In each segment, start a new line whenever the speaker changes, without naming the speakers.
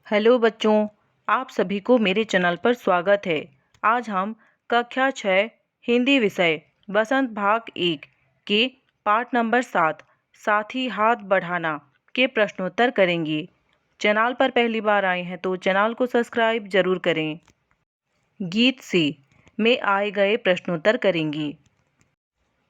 Hello बच्चों, आप सभी को मेरे चैनल पर स्वागत है। आज हम कक्षा 6 हिंदी विषय बसंत भाग 1 के पाठ नंबर 7 साथी हाथ बढ़ाना के प्रश्नोत्तर करेंगे। चैनल पर पहली बार आए हैं तो चैनल को सब्सक्राइब जरूर करें। गीत से में आए गए प्रश्नोत्तर करेंगे।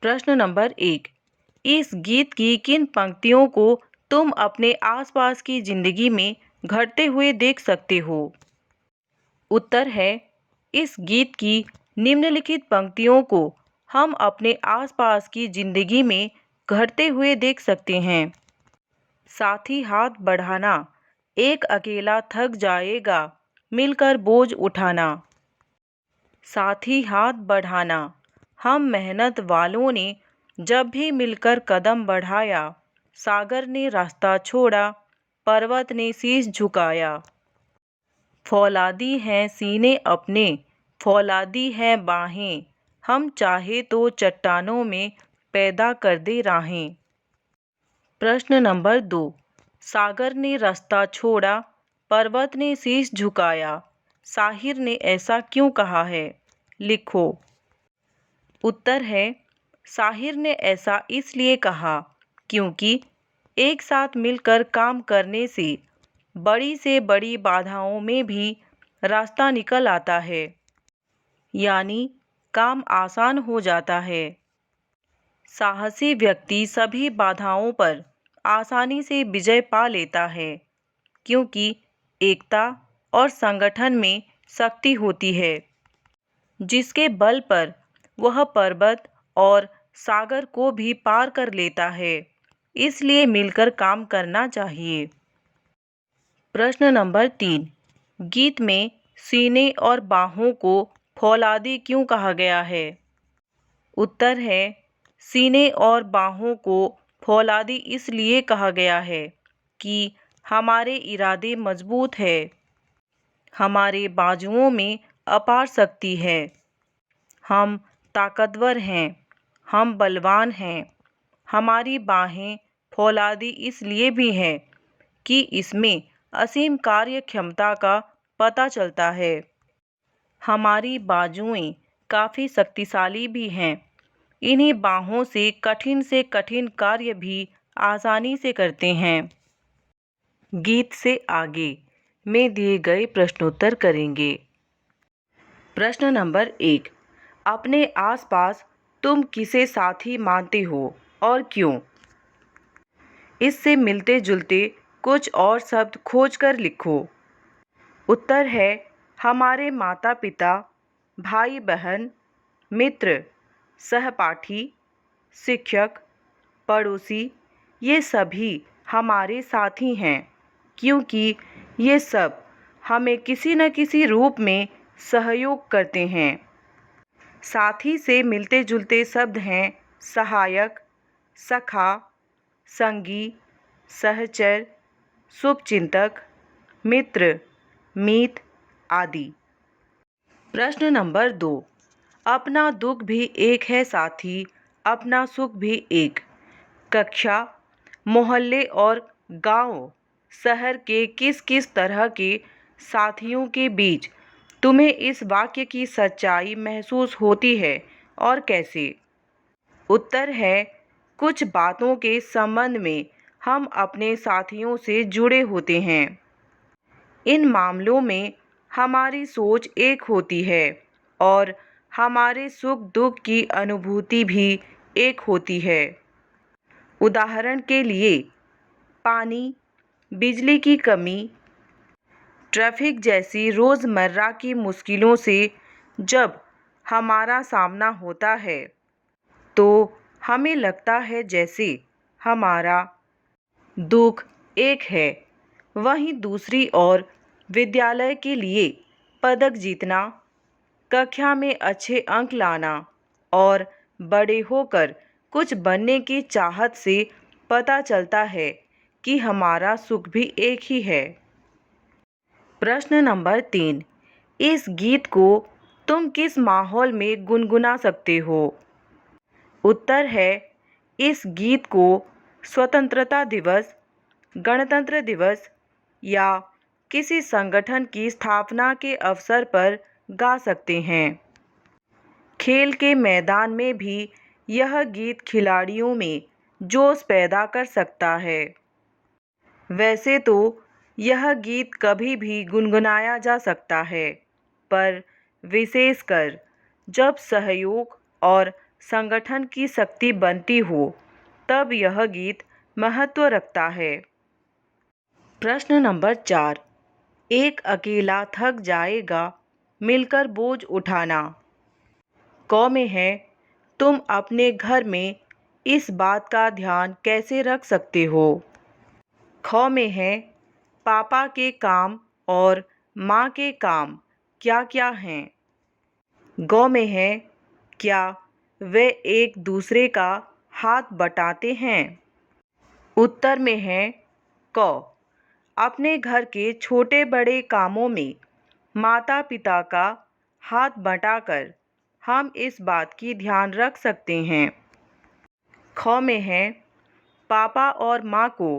प्रश्न नंबर 1। इस गीत की किन पंक्तियों को तुम अपने आसपास की जिंदगी में घटते हुए देख सकते हो? उत्तर है, इस गीत की निम्नलिखित पंक्तियों को हम अपने आसपास की जिंदगी में घटते हुए देख सकते हैं। साथी हाथ बढ़ाना, एक अकेला थक जाएगा, मिलकर बोझ उठाना। साथी हाथ बढ़ाना, हम मेहनत वालों ने जब भी मिलकर कदम बढ़ाया, सागर ने रास्ता छोड़ा, पर्वत ने शीश झुकाया। फौलादी हैं सीने अपने, फौलादी हैं बाहें, हम चाहे तो चट्टानों में पैदा कर दे राहें। प्रश्न नंबर 2। सागर ने रास्ता छोड़ा, पर्वत ने शीश झुकाया, साहिर ने ऐसा क्यों कहा है? लिखो। उत्तर है, साहिर ने ऐसा इसलिए कहा क्योंकि एक साथ मिलकर काम करने से बड़ी से बड़ी बाधाओं में भी रास्ता निकल आता है, यानी काम आसान हो जाता है। साहसी व्यक्ति सभी बाधाओं पर आसानी से विजय पा लेता है क्योंकि एकता और संगठन में शक्ति होती है, जिसके बल पर वह पर्वत और सागर को भी पार कर लेता है। इसलिए मिलकर काम करना चाहिए। प्रश्न नंबर 3। गीत में सीने और बाहों को फौलादी क्यों कहा गया है? उत्तर है, सीने और बाहों को फौलादी इसलिए कहा गया है कि हमारे इरादे मजबूत है, हमारे बाजुओं में अपार शक्ति है, हम ताकतवर हैं, हम बलवान हैं। हमारी बाहें फौलादी इसलिए भी हैं कि इसमें असीम कार्य क्षमता का पता चलता है। हमारी बाजुएं काफ़ी शक्तिशाली भी हैं। इन्हीं बाहों से कठिन कार्य भी आसानी से करते हैं। गीत से आगे में दिए गए प्रश्नोत्तर करेंगे। प्रश्न नंबर 1। अपने आसपास तुम किसे साथी मानते हो और क्यों? इससे मिलते जुलते कुछ और शब्द खोजकर लिखो। उत्तर है, हमारे माता पिता, भाई बहन, मित्र, सहपाठी, शिक्षक, पड़ोसी, ये सभी हमारे साथी हैं क्योंकि ये सब हमें किसी न किसी रूप में सहयोग करते हैं। साथी से मिलते जुलते शब्द हैं सहायक, सखा, संगी, सहचर, शुभचिंतक, मित्र, मीत आदि। प्रश्न नंबर 2। अपना दुख भी एक है साथी, अपना सुख भी एक। कक्षा, मोहल्ले और गांव, शहर के किस किस तरह के साथियों के बीच तुम्हें इस वाक्य की सच्चाई महसूस होती है और कैसे? उत्तर है, कुछ बातों के संबंध में हम अपने साथियों से जुड़े होते हैं। इन मामलों में हमारी सोच एक होती है और हमारे सुख दुख की अनुभूति भी एक होती है। उदाहरण के लिए, पानी, बिजली की कमी, ट्रैफिक जैसी रोज़मर्रा की मुश्किलों से जब हमारा सामना होता है तो हमें लगता है जैसे हमारा दुख एक है। वहीं दूसरी ओर विद्यालय के लिए पदक जीतना, कक्षा में अच्छे अंक लाना और बड़े होकर कुछ बनने की चाहत से पता चलता है कि हमारा सुख भी एक ही है। प्रश्न नंबर 3। इस गीत को तुम किस माहौल में गुनगुना सकते हो? उत्तर है, इस गीत को स्वतंत्रता दिवस, गणतंत्र दिवस या किसी संगठन की स्थापना के अवसर पर गा सकते हैं। खेल के मैदान में भी यह गीत खिलाड़ियों में जोश पैदा कर सकता है। वैसे तो यह गीत कभी भी गुनगुनाया जा सकता है, पर विशेषकर जब सहयोग और संगठन की शक्ति बनती हो, तब यह गीत महत्व रखता है। प्रश्न नंबर 4। एक अकेला थक जाएगा, मिलकर बोझ उठाना। क में है, तुम अपने घर में इस बात का ध्यान कैसे रख सकते हो। ख में है, पापा के काम और माँ के काम क्या क्या हैं। ग में है, क्या वे एक दूसरे का हाथ बटाते हैं। उत्तर में है क, अपने घर के छोटे बड़े कामों में माता पिता का हाथ बटाकर हम इस बात की ध्यान रख सकते हैं। ख में है, पापा और माँ को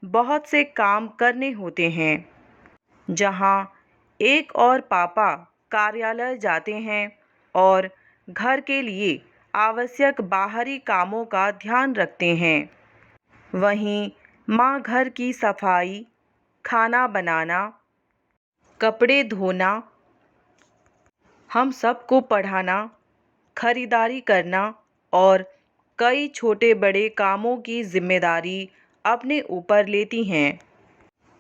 बहुत से काम करने होते हैं। जहाँ एक और पापा कार्यालय जाते हैं और घर के लिए आवश्यक बाहरी कामों का ध्यान रखते हैं, वहीं माँ घर की सफाई, खाना बनाना, कपड़े धोना, हम सबको पढ़ाना, खरीदारी करना और कई छोटे बड़े कामों की जिम्मेदारी अपने ऊपर लेती हैं।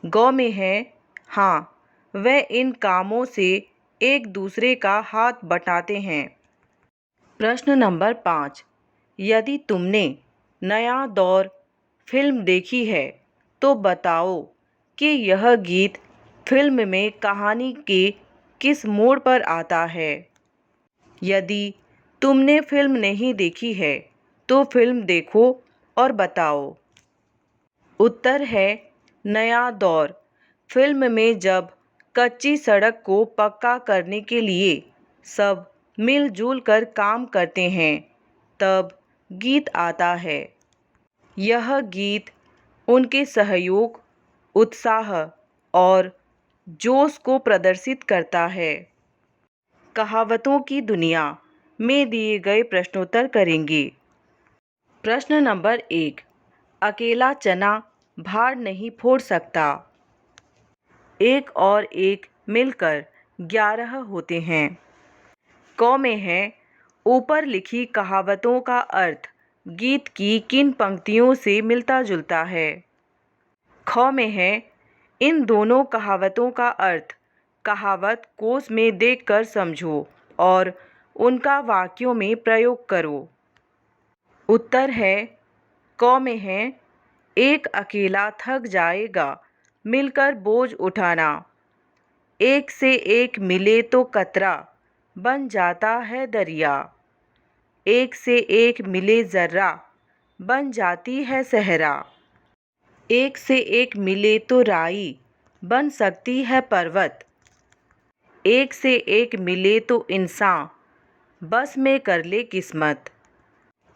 ग में है, हाँ, वे इन कामों से एक दूसरे का हाथ बटाते हैं। प्रश्न नंबर 5। यदि तुमने नया दौर फिल्म देखी है, तो बताओ कि यह गीत फिल्म में कहानी के किस मोड़ पर आता है। यदि तुमने फिल्म नहीं देखी है, तो फिल्म देखो और बताओ। उत्तर है नया दौर। फिल्म में जब कच्ची सड़क को पक्का करने के लिए सब मिलजुल कर काम करते हैं, तब गीत आता है। यह गीत उनके सहयोग, उत्साह और जोश को प्रदर्शित करता है। कहावतों की दुनिया में दिए गए प्रश्नोत्तर करेंगे। प्रश्न नंबर 1। अकेला चना भार नहीं फोड़ सकता। एक और एक मिलकर 11 होते हैं। क में है, ऊपर लिखी कहावतों का अर्थ गीत की किन पंक्तियों से मिलता जुलता है। ख में है, इन दोनों कहावतों का अर्थ कहावत कोश में देखकर समझो और उनका वाक्यों में प्रयोग करो। उत्तर है क में है, एक अकेला थक जाएगा, मिलकर बोझ उठाना। एक से एक मिले तो कतरा बन जाता है दरिया। एक से एक मिले जर्रा बन जाती है सहरा। एक से एक मिले तो राई बन सकती है पर्वत। एक से एक मिले तो इंसान बस में कर ले किस्मत।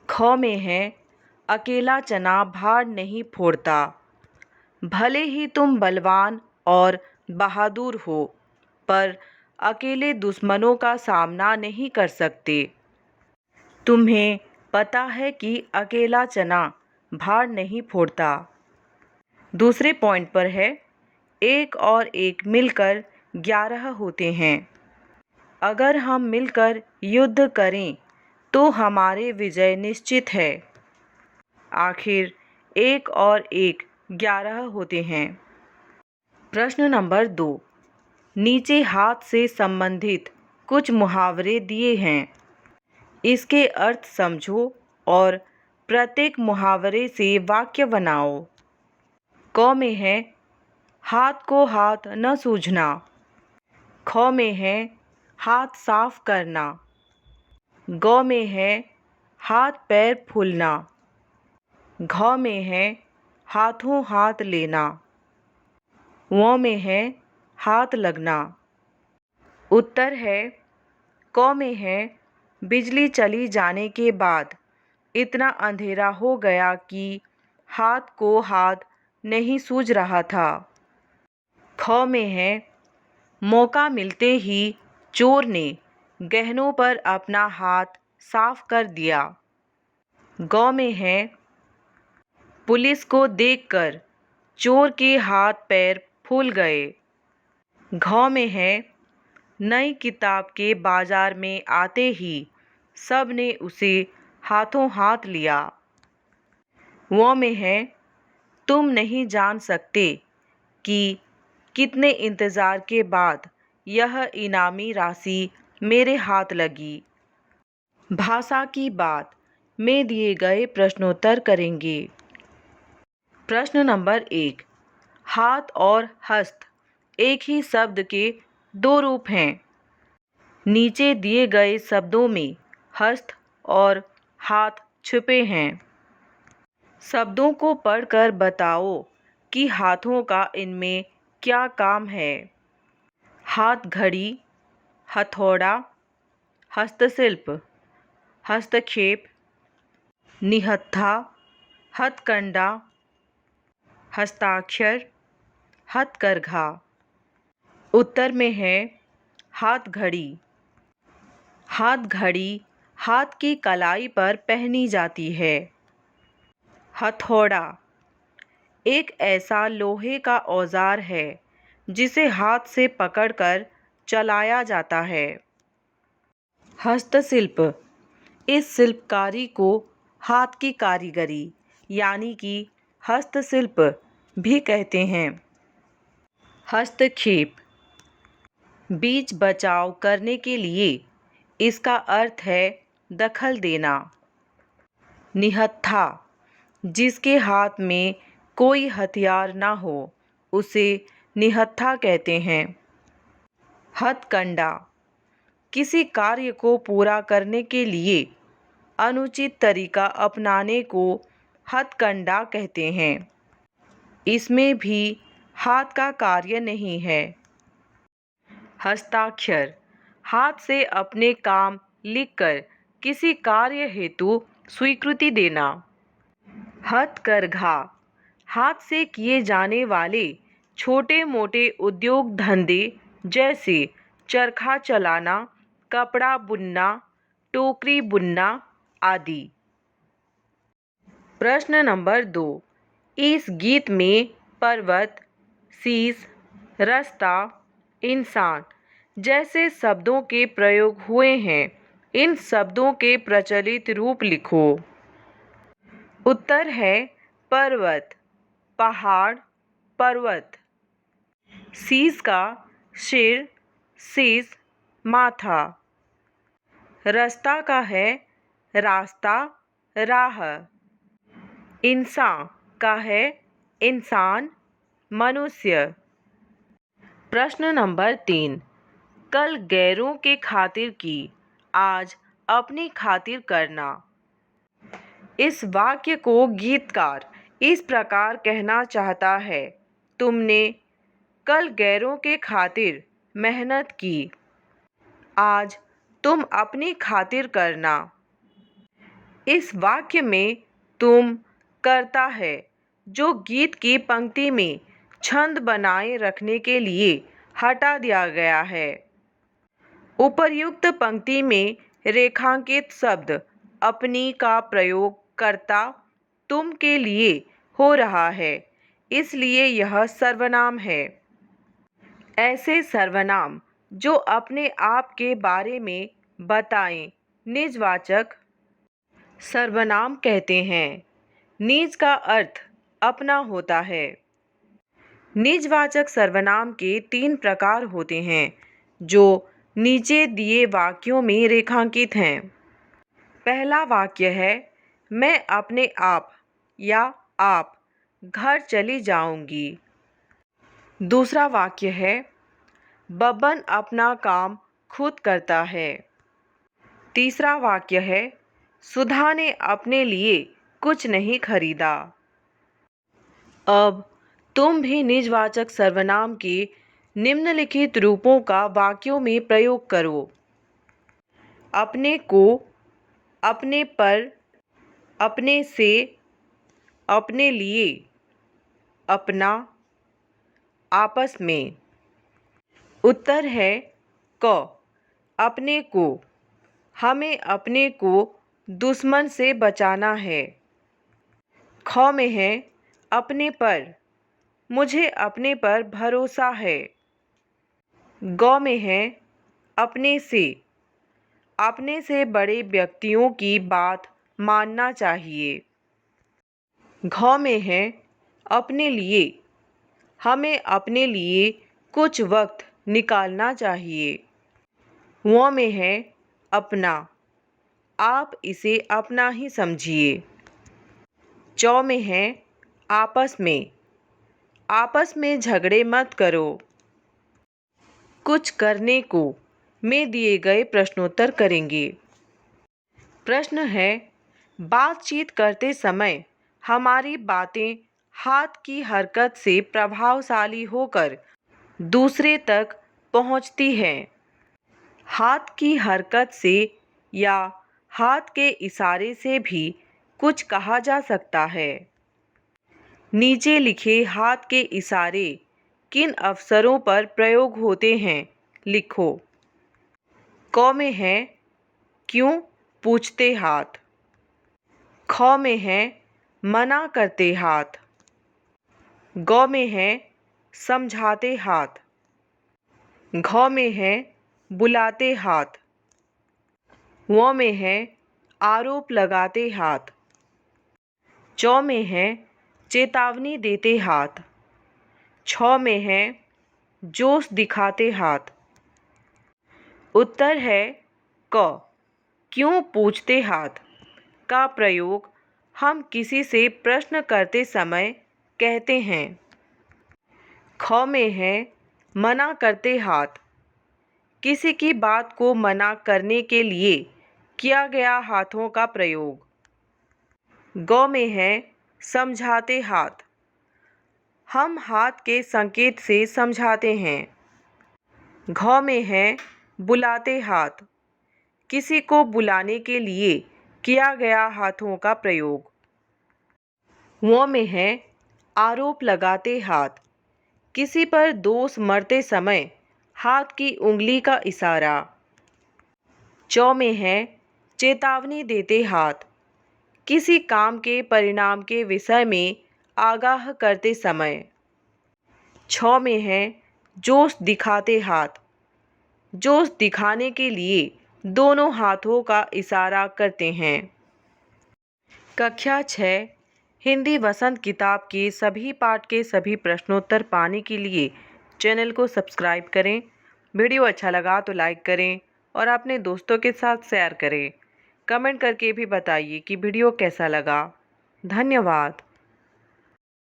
ख में है, अकेला चना भार नहीं फोड़ता। भले ही तुम बलवान और बहादुर हो, पर अकेले दुश्मनों का सामना नहीं कर सकते। तुम्हें पता है कि अकेला चना भार नहीं फोड़ता। दूसरे पॉइंट पर है, एक और एक मिलकर 11 होते हैं। अगर हम मिलकर युद्ध करें तो हमारे विजय निश्चित है। आखिर एक और एक 11 होते हैं। प्रश्न नंबर 2। नीचे हाथ से संबंधित कुछ मुहावरे दिए हैं। इसके अर्थ समझो और प्रत्येक मुहावरे से वाक्य बनाओ। क में है, हाथ को हाथ न सूझना। ख में है, हाथ साफ करना। ग में है, हाथ पैर फूलना। घ में है, हाथों हाथ लेना। व में है, हाथ लगना। उत्तर है क में है, बिजली चली जाने के बाद इतना अंधेरा हो गया कि हाथ को हाथ नहीं सूझ रहा था। ख में है मौका मिलते ही चोर ने गहनों पर अपना हाथ साफ कर दिया। ग में है पुलिस को देखकर चोर के हाथ पैर फूल गए। घ में है नई किताब के बाजार में आते ही सब ने उसे हाथों हाथ लिया। वो में है तुम नहीं जान सकते कि कितने इंतज़ार के बाद यह इनामी राशि मेरे हाथ लगी। भाषा की बात में दिए गए प्रश्नोत्तर करेंगे। प्रश्न नंबर 1। हाथ और हस्त एक ही शब्द के दो रूप हैं। नीचे दिए गए शब्दों में हस्त और हाथ छुपे हैं। शब्दों को पढ़कर बताओ कि हाथों का इनमें क्या काम है। हाथ घड़ी, हथौड़ा, हस्तशिल्प, हस्तक्षेप, निहत्था, हथकंडा, हस्ताक्षर, हथकरघा। उत्तर में है हाथ घड़ी। हाथ घड़ी हाथ की कलाई पर पहनी जाती है। हथौड़ा एक ऐसा लोहे का औजार है जिसे हाथ से पकड़कर चलाया जाता है। हस्तशिल्प इस शिल्पकारी को हाथ की कारीगरी यानी कि हस्तशिल्प भी कहते हैं। हस्तक्षेप बीच बचाव करने के लिए इसका अर्थ है दखल देना। निहत्था जिसके हाथ में कोई हथियार ना हो उसे निहत्था कहते हैं। हथकंडा किसी कार्य को पूरा करने के लिए अनुचित तरीका अपनाने को हथकंडा कहते हैं। इसमें भी हाथ का कार्य नहीं है। हस्ताक्षर हाथ से अपने काम लिखकर किसी कार्य हेतु स्वीकृति देना। हथकरघा हाथ से किए जाने वाले छोटे मोटे उद्योग धंधे जैसे चरखा चलाना, कपड़ा बुनना, टोकरी बुनना आदि। प्रश्न नंबर 2। इस गीत में पर्वत, शीश, रास्ता, इंसान जैसे शब्दों के प्रयोग हुए हैं। इन शब्दों के प्रचलित रूप लिखो। उत्तर है पर्वत, पहाड़, पर्वत। शीश का सिर, शीश, माथा। रास्ता का है रास्ता, राह। इंसान का है इंसान, मनुष्य। प्रश्न नंबर 3। कल गैरों के खातिर की, आज अपनी खातिर करना। इस वाक्य को गीतकार इस प्रकार कहना चाहता है। तुमने कल गैरों के खातिर मेहनत की, आज तुम अपनी खातिर करना। इस वाक्य में तुम करता है जो गीत की पंक्ति में छंद बनाए रखने के लिए हटा दिया गया है। उपर्युक्त पंक्ति में रेखांकित शब्द अपनी का प्रयोग कर्ता तुम के लिए हो रहा है, इसलिए यह सर्वनाम है। ऐसे सर्वनाम जो अपने आप के बारे में बताएं निजवाचक सर्वनाम कहते हैं। निज का अर्थ अपना होता है। निजवाचक सर्वनाम के 3 प्रकार होते हैं जो नीचे दिए वाक्यों में रेखांकित हैं। पहला वाक्य है मैं अपने आप या आप घर चली जाऊंगी। दूसरा वाक्य है बब्बन अपना काम खुद करता है। तीसरा वाक्य है सुधा ने अपने लिए कुछ नहीं खरीदा। अब तुम भी निजवाचक सर्वनाम के निम्नलिखित रूपों का वाक्यों में प्रयोग करो। अपने को, अपने पर, अपने से, अपने लिए, अपना, आपस में। उत्तर है क, अपने को। हमें अपने को दुश्मन से बचाना है। ख में है अपने पर। मुझे अपने पर भरोसा है। ग में है अपने से। अपने से बड़े व्यक्तियों की बात मानना चाहिए। घ में है अपने लिए। हमें अपने लिए कुछ वक्त निकालना चाहिए। व में है अपना। आप इसे अपना ही समझिए। च में है आपस में। आपस में झगड़े मत करो। कुछ करने को में दिए गए प्रश्नोत्तर करेंगे। प्रश्न है, बातचीत करते समय हमारी बातें हाथ की हरकत से प्रभावशाली होकर दूसरे तक पहुंचती हैं। हाथ की हरकत से या हाथ के इशारे से भी कुछ कहा जा सकता है। नीचे लिखे हाथ के इशारे किन अवसरों पर प्रयोग होते हैं, लिखो। क में है क्यों पूछते हाथ। ख में है मना करते हाथ। ग में है समझाते हाथ। घ में है बुलाते हाथ। व में है आरोप लगाते हाथ। च में है चेतावनी देते हाथ। छ में है जोश दिखाते हाथ। उत्तर है क, क्यों पूछते हाथ का प्रयोग हम किसी से प्रश्न करते समय कहते हैं। ख में है मना करते हाथ। किसी की बात को मना करने के लिए किया गया हाथों का प्रयोग। ग में है समझाते हाथ। हम हाथ के संकेत से समझाते हैं। घ में है बुलाते हाथ। किसी को बुलाने के लिए किया गया हाथों का प्रयोग। व में है आरोप लगाते हाथ। किसी पर दोष मरते समय हाथ की उंगली का इशारा। च में है चेतावनी देते हाथ। किसी काम के परिणाम के विषय में आगाह करते समय। छ में है जोश दिखाते हाथ। जोश दिखाने के लिए दोनों हाथों का इशारा करते हैं। कक्षा 6 हिंदी वसंत किताब के सभी पाठ के सभी प्रश्नोत्तर पाने के लिए चैनल को सब्सक्राइब करें। वीडियो अच्छा लगा तो लाइक करें और अपने दोस्तों के साथ शेयर करें। कमेंट करके भी बताइए कि वीडियो कैसा लगा। धन्यवाद।